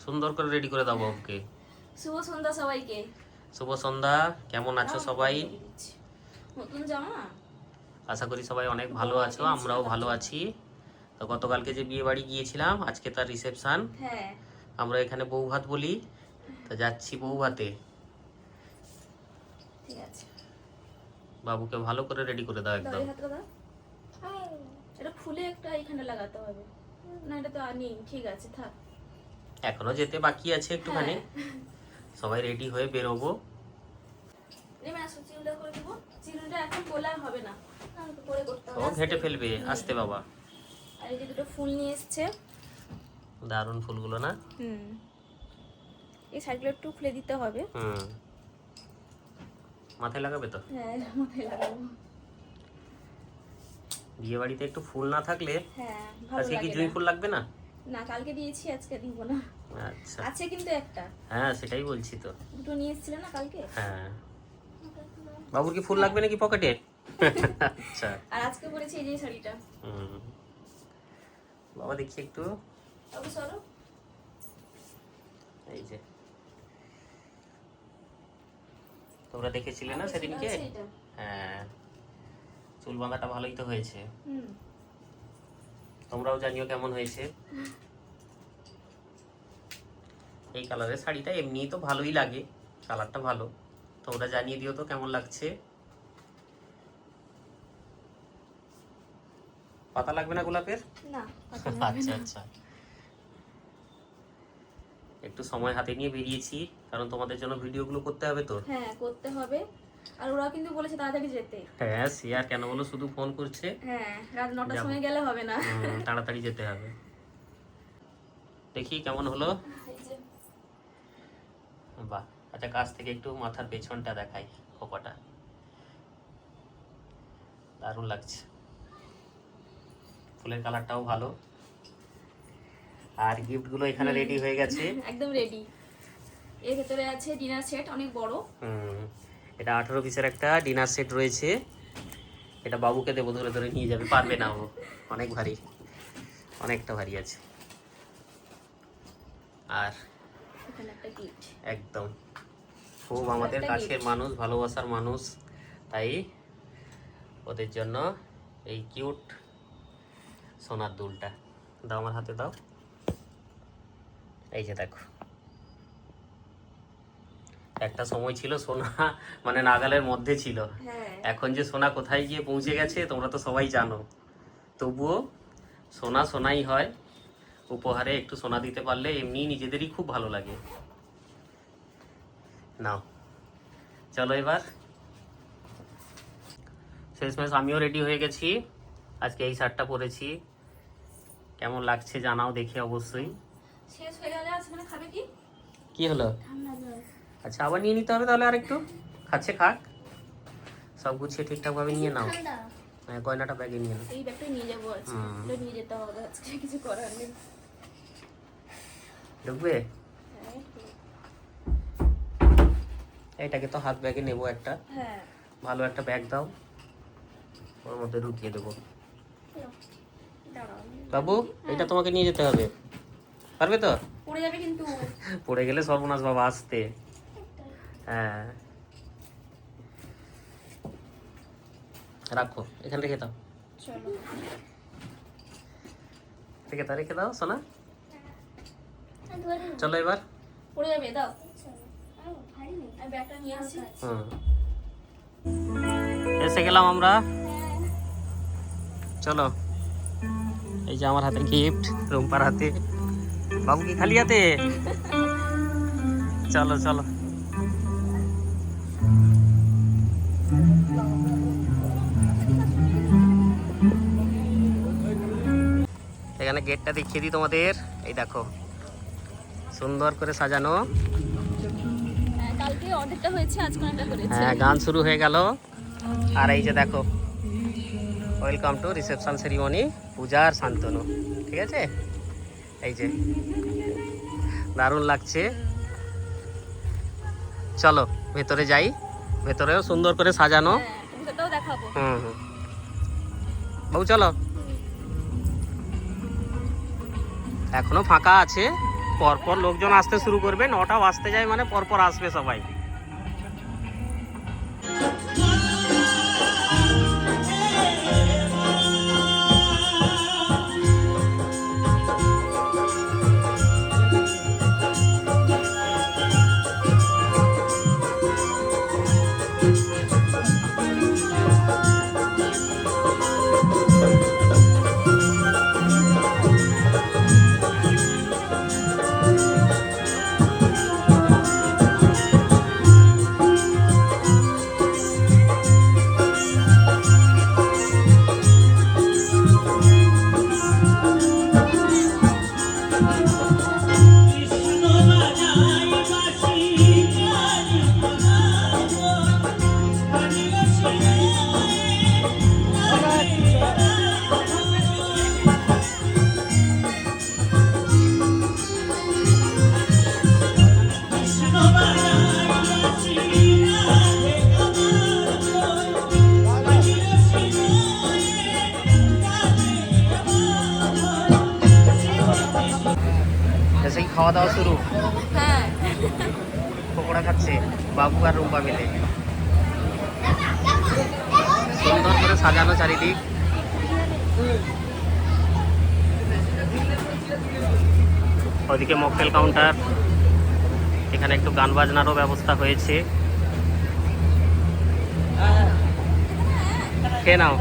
সুন্দর করে রেডি করে দাও বাবুকে। শুভ সন্ধ্যা সবাইকে। শুভ সন্ধ্যা। কেমন আছো সবাই? নতুন জামা। আশা করি সবাই অনেক ভালো আছো, আমরাও ভালো আছি। তো গতকালকে যে বিয়ে বাড়ি গিয়েছিলাম, আজকে তার রিসেপশন। হ্যাঁ, আমরা এখানে বউ ভাত বলি, তো যাচ্ছি বউ ভাতে। ঠিক আছে। বাবুকে ভালো করে রেডি করে দাও একদম। এটা খুলে একটা এখানে লাগাতে হবে, না এটা তো নেই। ঠিক আছে, থাক। এখনো যেতে বাকি আছে একটুখানি। সবাই রেডি হয়ে বেরোবো। চিরুনটা করে দেবো। চিরুনটা এখন বলা হবে না, পরে করতে ও হবে। ঘেটে ফেলবে, আসতে বাবা। আর এই যে দুটো ফুল নিয়ে এসছে, দারুণ ফুলগুলো না? এই সাইডগুলো একটু খুলে দিতে হবে। মাথায় লাগাবে তো? হ্যাঁ, মাথায় লাগাবো। বিয়ে বাড়িতে একটু ফুল না থাকলে হ্যাঁ, ভালো আজকে কি লাগে জুঁই না। ফুল লাগবে না? না, কালকে দিয়েছি, আজকে দিব না। আচ্ছা, আছে কিন্তু একটা। হ্যাঁ সেটাই বলছি তো। দুটো নিয়ে এসেছিল না কালকে। হ্যাঁ, বাবুর কি ফুল লাগবে নাকি পকেটে? আচ্ছা। আর আজকে পরেছি এই যে শাড়িটা। বাবা দেখি একটু। বাবু সরো। এই যে তোমরা দেখেছিলে না সেদিনকে? হ্যাঁ, চুল বাঁধাটা ভালোই তো হয়েছে। তোমরাও জানিও কেমন হয়েছে। এই কালারের শাড়িটা এমনিই তো ভালোই লাগে, কালারটা ভালো। তোমরা জানিয়ে দিও তো কেমন লাগছে। পাতা লাগবে না গোলাপের? না, আচ্ছা আচ্ছা। একটু সময় হাতে নিয়ে বেরিয়েছি, কারণ তোমাদের জন্য ভিডিওগুলো করতে হবে তো। হ্যাঁ, করতে হবে। আর ওরা কিন্তু বলেছে তাড়াতাড়ি যেতে। হ্যাঁ, সে আর কেন বলো, শুধু ফোন করছে। হ্যাঁ, রাত 9টার সময় গেলে হবে না। তাড়াতাড়ি যেতে হবে। দেখি কেমন হলো। এই যে বাহ, আচ্ছা কাছ থেকে একটু মাথার পেছনটা দেখাই, খোপাটা দারুণ লাগছে। ফুলের কালারটাও ভালো। আর গিফটগুলো এখানে রেডি হয়ে গেছে, একদম রেডি। এর ভেতরে আছে ডিনার সেট, অনেক বড়। এটা 18 পিসের একটা ডিনার সেট রয়েছে। এটা বাবুকে দেবো, ধরে ধরে নিয়ে যাবে, পারবে না ও, অনেক ভারী, অনেকটা ভারী আছে। আর এখানে একটা গিফট। একদম খুব আমাদের কাছের মানুষ, ভালোবাসার মানুষ, তাই ওদের জন্য এই কিউট সোনার দুলটা দাও, আমার হাতে দাও। এই যে দেখো, একটা সময় ছিল সোনা মানে নাগালের মধ্যে ছিল। এখন যে সোনা কোথায় গিয়ে পৌঁছে গেছে তোমরা তো সবাই জানো। তবুও সোনা সোনাই হয়, উপহারে একটু সোনা দিতে পারলে এমনি নিজেদেরই খুব ভালো লাগে। নাও, চলো এবার। শেষমেশ আমিও রেডি হয়ে গেছি, আজকে এই শার্টটা পরেছি। কেমন লাগছে জানাও দেখি অবশ্যই। শেষ হয়ে গেলে আজকে খাবে কি? কি হলো? ঠান্ডা জল। আচ্ছা, আবার নিয়ে নিতে হবে তাহলে আরেকটু। খাচ্ছে খাক, সব গুছিয়ে ঠিকঠাক ভাবে নিয়ে নাও। হ্যাঁ, গয়নাটা ব্যাগে নিয়ে নাও। এই ব্যাগটা নিয়ে যাবো আজকে, এটা নিয়ে যেতে হবে আজকে, কিছু করার নেই। ঢুকবে? এইটাকে তো হাত ব্যাগে নেবো একটা। হ্যাঁ, ভালো একটা ব্যাগ দাও, ওর মধ্যে ঢুকিয়ে দেবো। বাবু, এটা তোমাকে নিয়ে যেতে হবে, পারবে তো? পড়ে যাবে কিন্তু। পড়ে গেলে সর্বনাশ বাবা, আসতে। হ্যাঁ, রাখো, এখানে রেখে দাও। চলো, রেখে দাও সোনা। চলো এবার। পড়ে যাবে, দাও। আর ব্যাগটা নিয়ে আসি। এসে গেলাম আমরা, চলো। এই যে আমার হাতে গিফট, রুম্পার হাতে। বাবু কি খালি হাতে? চলো চলো। এখানে গেটটা দেখিয়ে দিই তোমাদের। এই দেখো, সুন্দর করে সাজানো। কালকে অর্ধেকটা হয়েছে, আজকে অনেকটা করেছে। হ্যাঁ, গান শুরু হয়ে গেল। আর এই যে দেখো, ওয়েলকাম টু রিসেপশন সেরিমনি পূজার শান্তনু। ঠিক আছে, এই যে দারুণ লাগছে। চলো ভেতরে যাই, ভেতরেও সুন্দর করে সাজানো। ভেতরটাও দেখাবো। বাবু চলো, এখনো ফাঁকা আছে, পরপর লোকজন আসতে শুরু করবে, 9টা বাজতে যায় মানে পরপর আসবে সবাই। সেই খাওয়া দাওয়া শুরু। হ্যাঁ পকোড়া খাচ্ছে বাবু আর রুম্পা মিলে। সুন্দর করে সাজানো চারিদিক। ওদিকে মকটেল কাউন্টার, এখানে একটু গান বাজনারও ব্যবস্থা হয়েছে। খেয়ে নাও।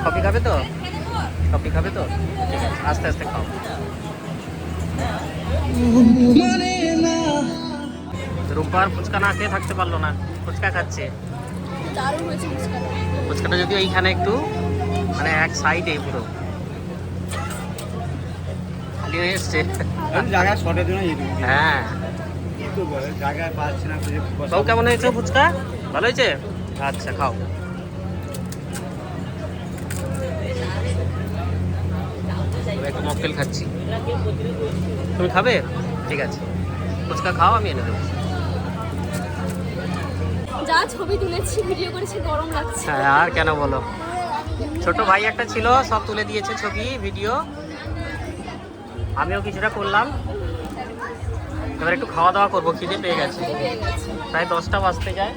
কফি খাবে তো? কফি খাবে তো? ঠিক আছে, আস্তে আস্তে খাও। রূপার ফুচকা না খেয়ে থাকতে পারলো না, ফুচকা খাচ্ছে। দারুণ হয়েছে ফুচকাটা। ফুচকাটা যদিও এইখানে একটু মানে এক সাইডে পুরো খালি হয়ে এসছে। জায়গা শর্টের জন্য হ্যাঁ জায়গায় পাচ্ছি না। বাবু কেমন হয়েছে ফুচকা? ভালো হয়েছে? আচ্ছা খাও। একটু মকটেল খাচ্ছি। তুমি খাবে? ঠিক আছে, ফুচকা খাও, আমি এনে দেবো। যা ছবি তুলেছি ভিডিও করেছি গরম লাগছে। হ্যাঁ আর কেন বলো, ছোট ভাই একটা ছিল, সব তুলে দিয়েছে ছবি ভিডিও, আমিও কিছুটা করলাম। এবার একটু খাওয়া দাওয়া করবো, খিদে পেয়ে গেছে। প্রায় 10টা বাজতে যায়।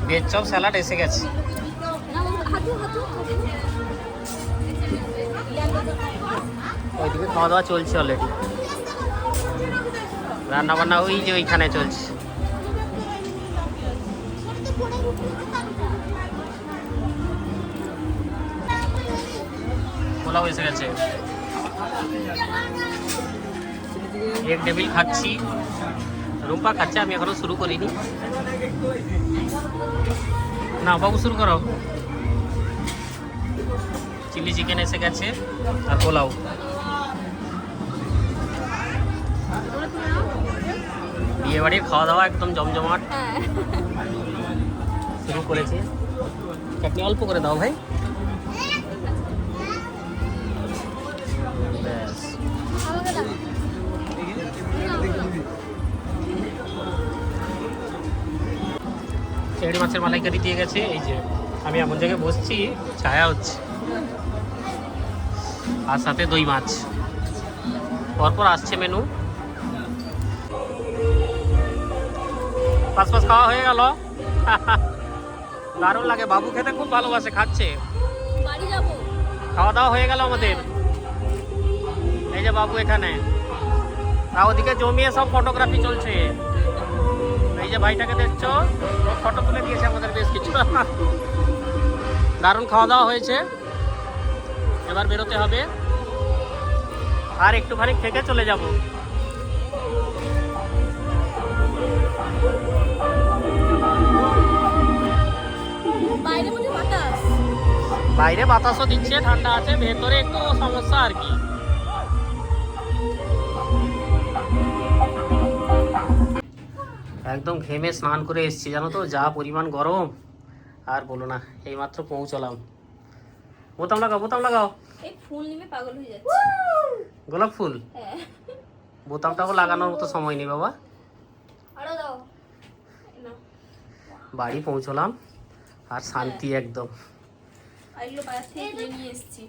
ভেজ চপ স্যালাড এসে গেছে। ওইদিকে খাওয়া দাওয়া চলছে অলরেডি, রান্না বান্না ওই যে ওইখানে চলছে। পোলাও এসে গেছে, এক টেবিল খাচ্ছি। রুম্পা খাচ্ছে, আমি এখনো শুরু করিনি। না বাবু শুরু করো। চিলি চিকেন এসে গেছে আর পোলাও। বিয়ে বাড়ির খাওয়া দাওয়া একদম জমজমাট শুরু করেছে। চাটনি অল্প করে দাও ভাই। ব্যাস চিংড়ি মাছের মালাইকারি দিয়ে গেছে। এই যে আমি এমন জায়গায় বসছি, ছায়া হচ্ছে, আর সাথে দই মাছ। পরপর আসছে মেনু। পাঁচ খাওয়া হয়ে গেল। দারুণ লাগে, বাবু খেতে খুব ভালোবাসে, খাচ্ছে। বাড়ি যাবো। খাওয়া দাওয়া হয়ে গেল আমাদের। এই যে বাবু এখানে, আর ওদিকে জমিয়ে সব ফটোগ্রাফি চলছে। এই যে ভাইটাকে দেখছো, ফটো তুলে দিয়েছে আমাদের বেশ কিছু। দারুণ খাওয়া দাওয়া হয়েছে, এবার বেরোতে হবে। আর একটুখানি থেকে চলে যাব। বাইরে বাতাসও দিচ্ছে, ঠান্ডা আছে, ভেতরে একটু সমস্যা আর কি। একদম ঘেমে স্নান করে এসেছি, জানো তো যা পরিমাণ গরম, আর বলো না। এইমাত্র পৌঁছলাম। বোতাম লাগাও, বোতাম লাগাও। এই ফুল নিয়ে পাগল হয়ে যাচ্ছে। গোলাপ ফুল? হ্যাঁ। বোতামটাও লাগানোর মতো সময় নেই বাবা। আরো দাও। বাড়ি পৌঁছলাম আর শান্তি একদম। এগুলো বাজার থেকে কিনে নিয়ে এসেছি।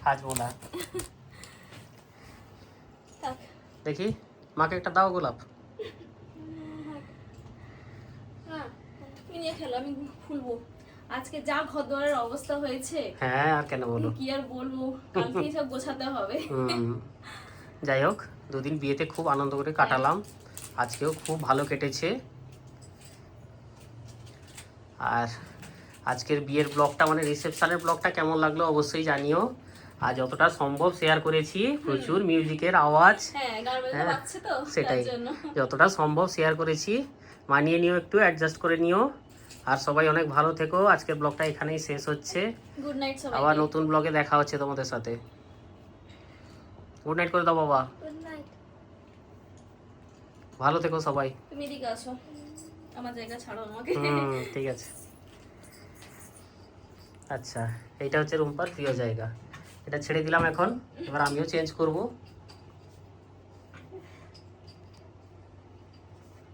হাজমোলা। থাক। দেখি মাকে একটা দাও গোলাপ। হ্যাঁ, তুমি নিয়ে খেলো, আমি খুলবো। আজকে যা ঘর দুয়ারের অবস্থা হয়েছে, হ্যাঁ আর কেন বলো। কি আর বলবো, কালকেই সব গোছাতে হবে। যাই হোক, দুদিন বিয়েতে খুব আনন্দ করে কাটালাম, আজকেও খুব ভালো কেটেছে। আর আজকের বিয়ের ব্লগটা মানে রিসেপশনের ব্লগটা কেমন লাগলো অবশ্যই জানিও। আর যতটা সম্ভব শেয়ার করেছি, প্রচুর মিউজিকের আওয়াজ, হ্যাঁ, গান বাজনা হ্যাঁ, বাজছে তো, সেটাই তার জন্য। যতটা সম্ভব শেয়ার করেছি, মানিয়ে নিও, একটু অ্যাডজাস্ট করে নিও। আর সবাই অনেক ভালো থেকো। আজকের ব্লগটা এখানেই শেষ হচ্ছে, গুড নাইট সবাই। আবার নতুন ব্লগে দেখা হচ্ছে তোমাদের সাথে। গুড নাইট করে দাও বাবা, গুড নাইট। ভালো থেকো সবাই। তুমি এদিকে আসো, আমার জায়গা ছাড়ো আমাকে। ঠিক আছে। আচ্ছা, এইটা হচ্ছে রুম্পার প্রিয় জায়গা, এটা ছেড়ে দিলাম এখন, এবার আমিও চেঞ্জ করব।